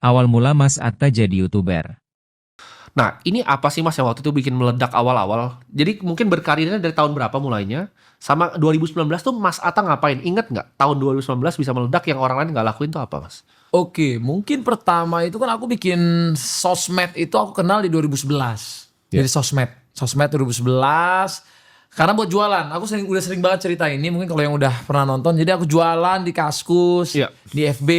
Awal mula Mas Atta jadi YouTuber. Nah, ini apa sih Mas yang waktu itu bikin meledak awal-awal? Jadi mungkin berkarirnya dari tahun berapa mulainya? Sama 2019 tuh Mas Atta ngapain? Ingat nggak? Tahun 2019 bisa meledak yang orang lain nggak lakuin tuh apa, Mas? Oke, mungkin pertama itu kan aku bikin sosmed itu aku kenal di 2011. Jadi sosmed 2011. Karena buat jualan, aku udah sering banget cerita ini. Mungkin kalau yang udah pernah nonton, jadi aku jualan di Kaskus, Iya. di FB.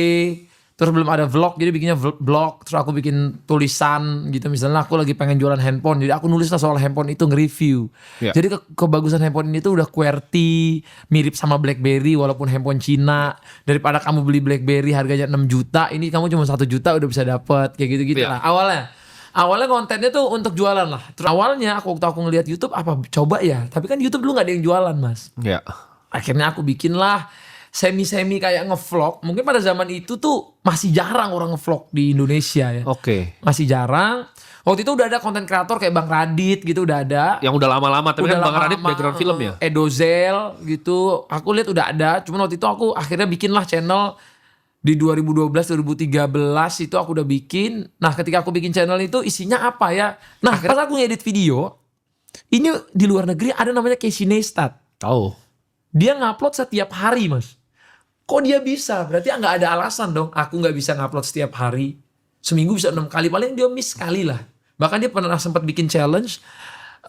Terus belum ada vlog, jadi bikinnya vlog. Terus aku bikin tulisan gitu. Misalnya aku lagi pengen jualan handphone, jadi aku nulis lah soal handphone itu, nge-review. Iya. Jadi kebagusan handphone ini tuh udah QWERTY, mirip sama BlackBerry walaupun handphone Cina. Daripada kamu beli BlackBerry harganya 6 juta, ini kamu cuma 1 juta udah bisa dapet. Kayak gitu-gitu Iya. lah. Awalnya kontennya tuh untuk jualan lah. Terus awalnya waktu aku ngeliat YouTube, apa coba ya. Tapi kan YouTube dulu gak ada yang jualan, Mas. Iya. Akhirnya aku bikin lah semi-semi kayak ngevlog. Mungkin pada zaman itu tuh masih jarang orang ngevlog di Indonesia ya. Oke. Masih jarang. Waktu itu udah ada konten kreator kayak Bang Radit gitu udah ada. Yang udah lama-lama, tapi Udah kan Bang Radit lama-lama, background film ya? Edozel gitu. Aku lihat udah ada. Cuman waktu itu aku akhirnya bikin lah channel di 2012-2013 itu aku udah bikin. Nah ketika aku bikin channel itu isinya apa ya? Nah pas aku ngedit video. Ini di luar negeri ada namanya Casey Neistat. Tahu. Dia ngupload setiap hari, Mas. Kok dia bisa? Berarti nggak ada alasan dong. Aku nggak bisa ngupload setiap hari. Seminggu bisa 6 kali. Paling dia miss sekali lah. Bahkan dia pernah sempat bikin challenge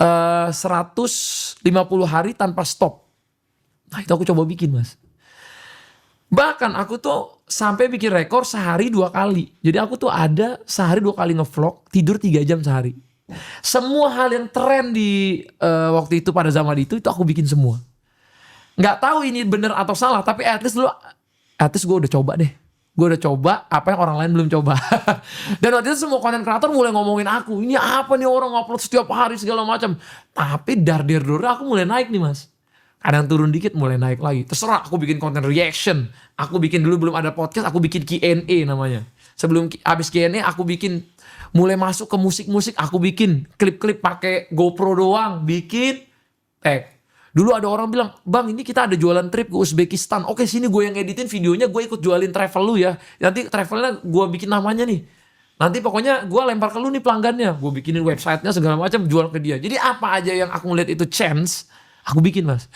150 hari tanpa stop. Nah itu aku coba bikin, Mas. Bahkan aku tuh sampai bikin rekor sehari 2 kali. Jadi aku tuh ada sehari 2 kali ngevlog, tidur 3 jam sehari. Semua hal yang tren di waktu itu pada zaman itu aku bikin semua. Nggak tahu ini bener atau salah, tapi at least gue udah coba deh. Gue udah coba apa yang orang lain belum coba. Dan waktu itu semua konten kreator mulai ngomongin aku, ini apa nih orang upload setiap hari segala macam. Tapi aku mulai naik nih, Mas. Kadang turun dikit mulai naik lagi. Terserah aku bikin konten reaction. Aku bikin dulu belum ada podcast, aku bikin Q&A namanya. Sebelum habis Q&A aku bikin mulai masuk ke musik-musik, aku bikin klip-klip pakai GoPro doang, bikin tag. Dulu ada orang bilang, Bang ini kita ada jualan trip ke Uzbekistan. Oke sini gue yang editin videonya, gue ikut jualin travel lu ya. Nanti travelnya gue bikin namanya nih. Nanti pokoknya gue lempar ke lu nih pelanggannya. Gue bikinin websitenya segala macam, jual ke dia. Jadi apa aja yang aku ngeliat itu chance, aku bikin, Mas.